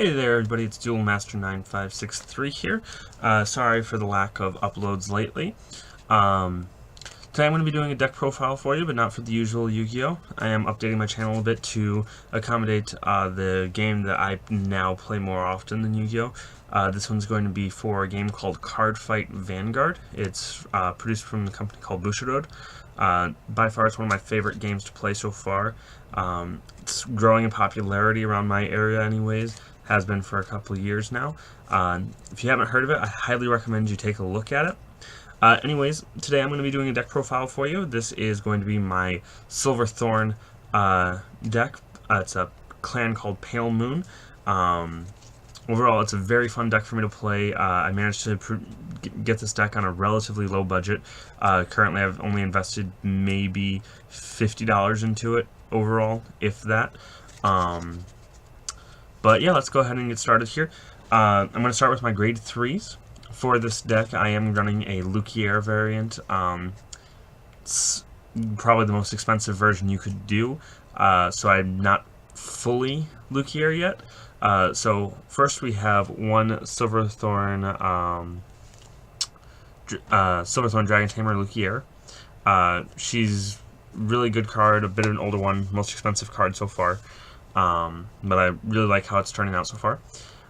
Hey there everybody, it's DuelMaster9563 here. Sorry for the lack of uploads lately. Today I'm going to be doing a deck profile for you, but not for the usual Yu-Gi-Oh! I am updating my channel a bit to accommodate the game that I now play more often than Yu-Gi-Oh! This one's going to be for a game called Card Fight Vanguard. It's produced from a company called Bushiroad. By far, it's one of my favorite games to play so far. It's growing in popularity around my area anyways. Has been for a couple of years now. If you haven't heard of it, I highly recommend you take a look at it. Anyways, today I'm going to be doing a deck profile for you. This is going to be my Silver Thorn deck. It's a clan called Pale Moon. Overall, it's a very fun deck for me to play. I managed to get this deck on a relatively low budget. Currently, I've only invested maybe $50 into it overall, if that. But yeah, let's go ahead and get started here. I'm going to start with my grade 3s. For this deck, I am running a Luquier variant. It's probably the most expensive version you could do, so I'm not fully Luquier yet. So first we have one Silver Thorn Dragon Tamer Luquier. She's really good card, a bit of an older one, most expensive card so far. But I really like how it's turning out so far.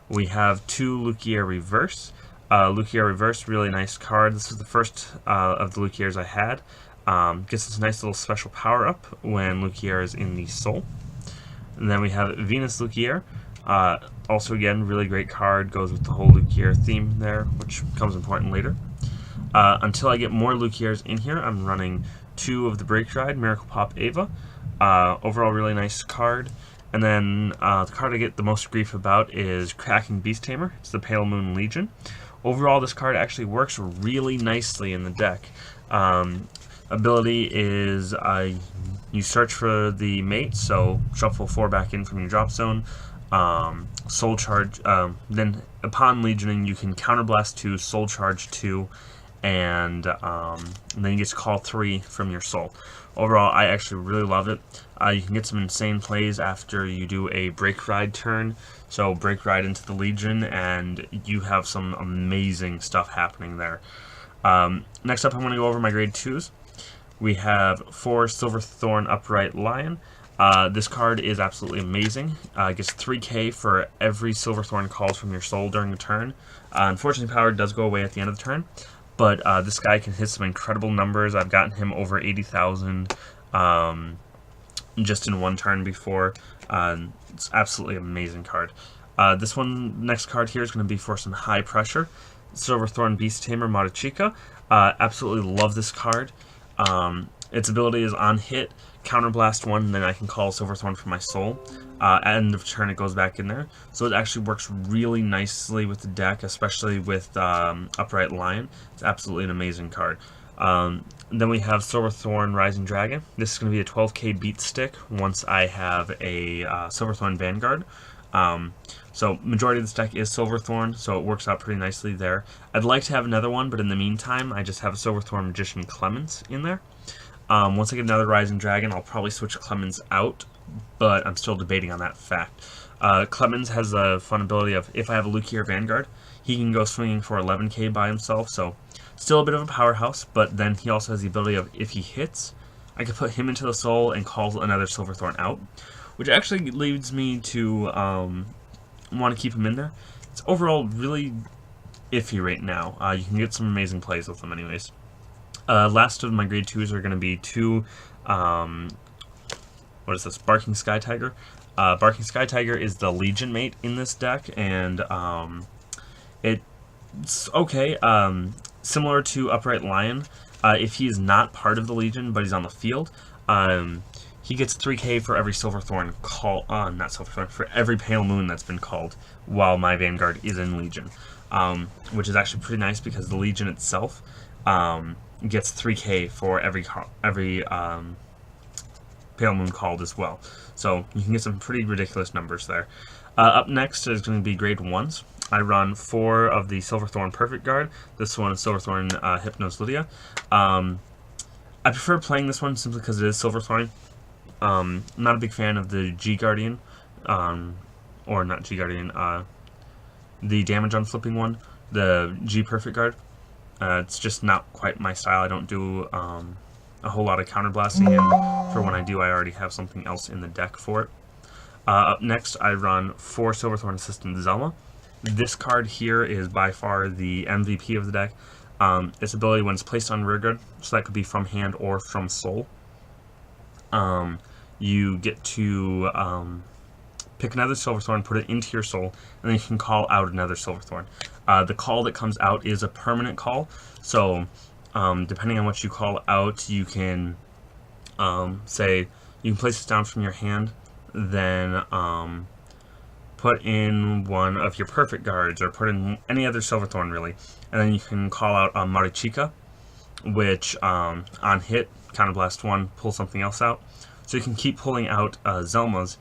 We have two Luquier Reverse. Luquier Reverse, really nice card. This is the first of the Luquiers I had. Gets this nice little special power up when Luquier is in the soul. And then we have Venus Luquier. Also, again, really great card. Goes with the whole Luquier theme there, which becomes important later. Until I get more Luquiers in here, I'm running two of the Break Ride, Miracle Pop Ava. Overall, really nice card. And then the card I get the most grief about is Cracking Beast Tamer. It's the Pale Moon Legion. Overall, this card actually works really nicely in the deck. Ability is you search for the mate, so shuffle 4 back in from your drop zone. Soul Charge. Then upon Legioning, you can Counterblast 2, Soul Charge 2, and then you get to call 3 from your soul. Overall, I actually really love it. You can get some insane plays after you do a Break Ride turn. So Break Ride into the Legion, and you have some amazing stuff happening there. Next up, I'm going to go over my grade 2s. We have 4 Silver Thorn Upright Lion. This card is absolutely amazing. It gets 3k for every Silver Thorn called from your soul during the turn. Unfortunately, power does go away at the end of the turn. But this guy can hit some incredible numbers. I've gotten him over 80,000 just in one turn before. It's absolutely amazing card. This next card here is going to be for some high pressure. Silver Thorn Beast Tamer Matachica. Absolutely love this card. Its ability is on hit, Counterblast 1, and then I can call Silver Thorn from my soul. At end of turn, it goes back in there. So it actually works really nicely with the deck, especially with Upright Lion. It's absolutely an amazing card. Then we have Silver Thorn Rising Dragon. This is going to be a 12k beat stick once I have a Silver Thorn Vanguard. So majority of this deck is Silver Thorn, so it works out pretty nicely there. I'd like to have another one, but in the meantime, I just have a Silver Thorn Magician Clemens in there. Once I get another Rising Dragon, I'll probably switch Clemens out, but I'm still debating on that fact. Clemens has a fun ability of, if I have a Luquier Vanguard, he can go swinging for 11k by himself, so still a bit of a powerhouse, but then he also has the ability of, if he hits, I can put him into the soul and call another Silver Thorn out, which actually leads me to want to keep him in there. It's overall really iffy right now. You can get some amazing plays with him anyways. Last of my grade 2s are going to be two, what is this, Barking Sky Tiger. Barking Sky Tiger is the Legion mate in this deck, and it's okay. Similar to Upright Lion, if he is not part of the Legion, but he's on the field, he gets 3k for every Silver Thorn call, not Silver Thorn, for every Pale Moon that's been called while my Vanguard is in Legion, which is actually pretty nice because the Legion itself gets 3k for every Pale Moon called as well. So you can get some pretty ridiculous numbers there. Up next is going to be grade 1s. I run 4 of the Silver Thorn Perfect Guard. This one is Silver Thorn Hypnos Lydia. I prefer playing this one simply because it is Silver Thorn. I'm not a big fan of the G Guardian. or not G Guardian, the damage on flipping one, the G Perfect Guard. It's just not quite my style. I don't do a whole lot of counterblasting, and for when I do, I already have something else in the deck for it. Up next, I run 4 Silverthorn Assistant Zelma. This card here is by far the MVP of the deck. Its ability when it's placed on rearguard, so that could be from hand or from soul. You get to pick another Silverthorn, put it into your soul, and then you can call out another Silverthorn. The call that comes out is a permanent call, so depending on what you call out, you can say you can place it down from your hand, then put in one of your perfect guards, or put in any other Silverthorn really, and then you can call out Marichica, which on hit, counterblast 1, pull something else out. So you can keep pulling out Zelmas,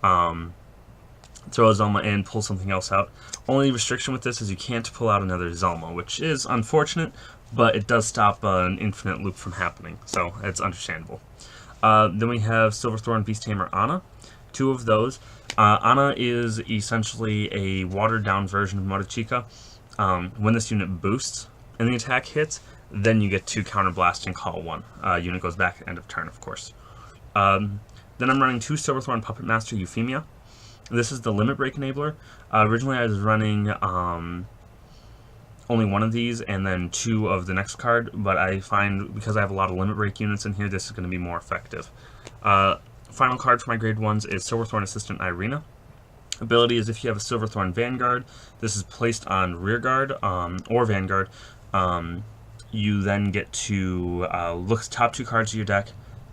throw a Zelma in, pull something else out. Only restriction with this is you can't pull out another Zelma, which is unfortunate, but it does stop an infinite loop from happening, so it's understandable. Then we have Silverthorn Beast Tamer Anna. 2 of those. Anna is essentially a watered-down version of Marichica. When this unit boosts and the attack hits, then you get to counterblast and call 1. Unit goes back at end of turn, of course. Then I'm running 2 Silverthorn Puppet Master Euphemia. This is the Limit Break Enabler. Originally I was running only 1 of these and then 2 of the next card, but I find because I have a lot of Limit Break units in here, this is going to be more effective. Final card for my grade 1s is Silverthorn Assistant Irina. Ability is if you have a Silverthorn Vanguard, this is placed on Rearguard or Vanguard, you then get to look at the top 2 cards of your deck,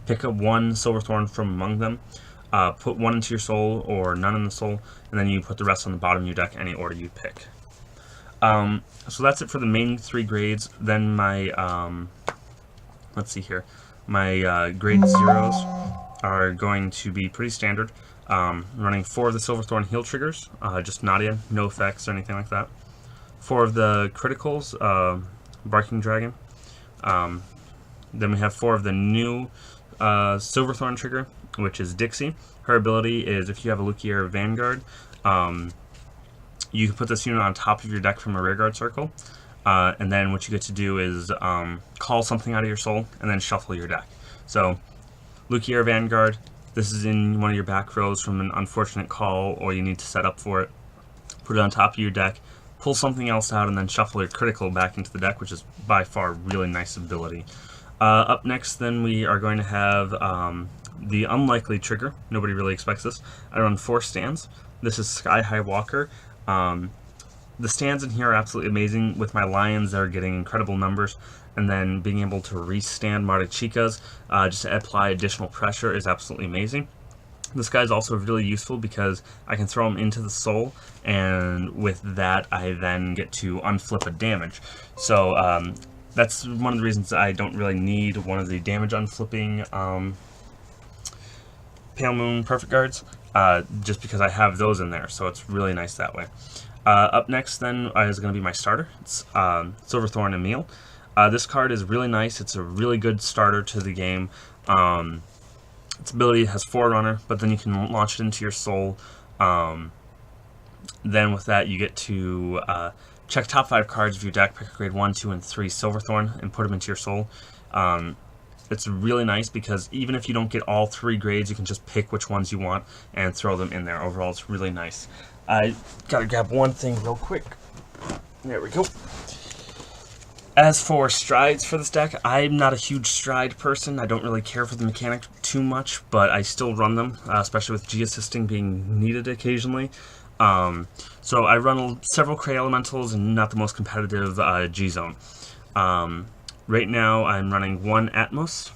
pick up 1 Silverthorn from among them, put 1 into your soul or none in the soul, and then you put the rest on the bottom of your deck, any order you pick. So that's it for the main 3 grades. Then my, let's see here, my grade 0s are going to be pretty standard. Running 4 of the Silverthorn heal triggers, just Nadia, no effects or anything like that. 4 of the criticals, Barking Dragon. Then we have 4 of the new Silverthorn trigger, which is Dixie. Her ability is if you have a Lukier Vanguard, you can put this unit on top of your deck from a rearguard circle, and then what you get to do is call something out of your soul and then shuffle your deck. So Lukier Vanguard, this is in one of your back rows from an unfortunate call or you need to set up for it. Put it on top of your deck, pull something else out, and then shuffle your critical back into the deck, which is by far a really nice ability. Up next then we are going to have the unlikely trigger. Nobody really expects this. I run 4 stands. This is Sky High Walker. The stands in here are absolutely amazing. With my lions, they're getting incredible numbers, and then being able to restand Marichicas just to apply additional pressure is absolutely amazing. This guy is also really useful because I can throw him into the soul, and with that I then get to unflip a damage. So that's one of the reasons I don't really need one of the damage unflipping Pale Moon Perfect Guards, just because I have those in there, so it's really nice that way. Up next then is going to be my starter. It's Silverthorn Emil. This card is really nice. It's a really good starter to the game. Its ability has Forerunner, but then you can launch it into your soul. Then with that you get to check top 5 cards of your deck, pick a grade 1, 2, and 3 Silverthorn, and put them into your soul. It's really nice because even if you don't get all 3 grades, you can just pick which ones you want and throw them in there. Overall, it's really nice. I gotta grab one thing real quick. There we go. As for strides for this deck, I'm not a huge stride person. I don't really care for the mechanic too much, but I still run them, especially with G-assisting being needed occasionally. So I run several Cray Elementals and not the most competitive G-Zone. Right now I'm running 1 Atmos.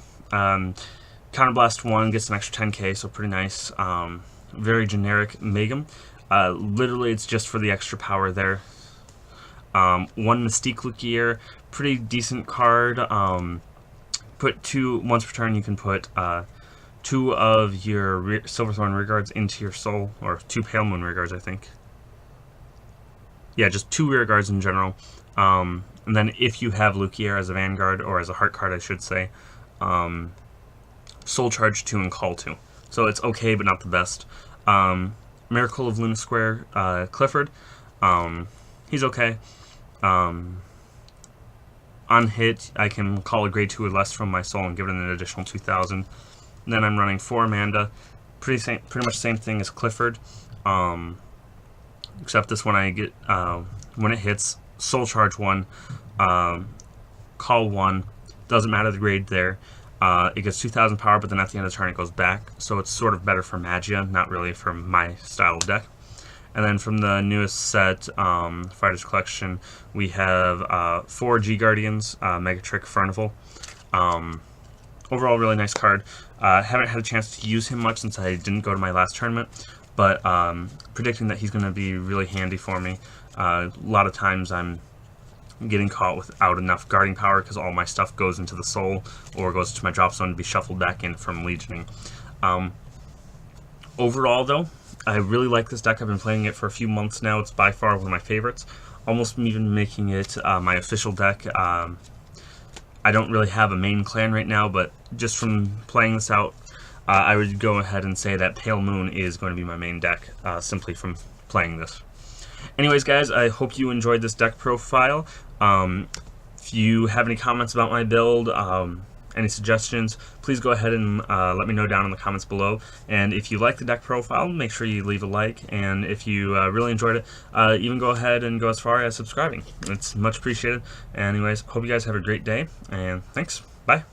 Counterblast 1 gets an extra 10k, so pretty nice. Very generic Megum. Literally it's just for the extra power there. 1 Mystique Lukier, pretty decent card. Put 2, once per turn you can put 2 of your Silverthorn Rearguards into your soul, or 2 Pale Moon Rearguards, I think. Yeah, just 2 Rearguards in general. And then if you have Lukier as a Vanguard, or as a Heart card I should say, Soul Charge 2 and Call 2. So it's okay, but not the best. Miracle of Luna Square, Clifford. He's okay. On hit, I can call a grade 2 or less from my soul and give it an additional 2,000. Then I'm running 4 Amanda. Pretty much same thing as Clifford. Except this one I get, when it hits, soul charge 1, call 1, doesn't matter the grade there. It gets 2,000 power, but then at the end of the turn it goes back, so it's sort of better for Magia, not really for my style of deck. And then from the newest set, Fighters Collection, we have 4 G-Guardians, Megatrick, Furnival. Overall, really nice card. Haven't had a chance to use him much since I didn't go to my last tournament, but predicting that he's going to be really handy for me. A lot of times I'm getting caught without enough guarding power because all my stuff goes into the soul or goes to my drop zone to be shuffled back in from legioning. Overall, though, I really like this deck. I've been playing it for a few months now. It's by far one of my favorites. Almost even making it my official deck. I don't really have a main clan right now, but just from playing this out, I would go ahead and say that Pale Moon is going to be my main deck, simply from playing this. Anyways, guys, I hope you enjoyed this deck profile. If you have any comments about my build, any suggestions, please go ahead and let me know down in the comments below. And if you like the deck profile, make sure you leave a like. And if you really enjoyed it, even go ahead and go as far as subscribing. It's much appreciated. Anyways, hope you guys have a great day, and thanks. Bye.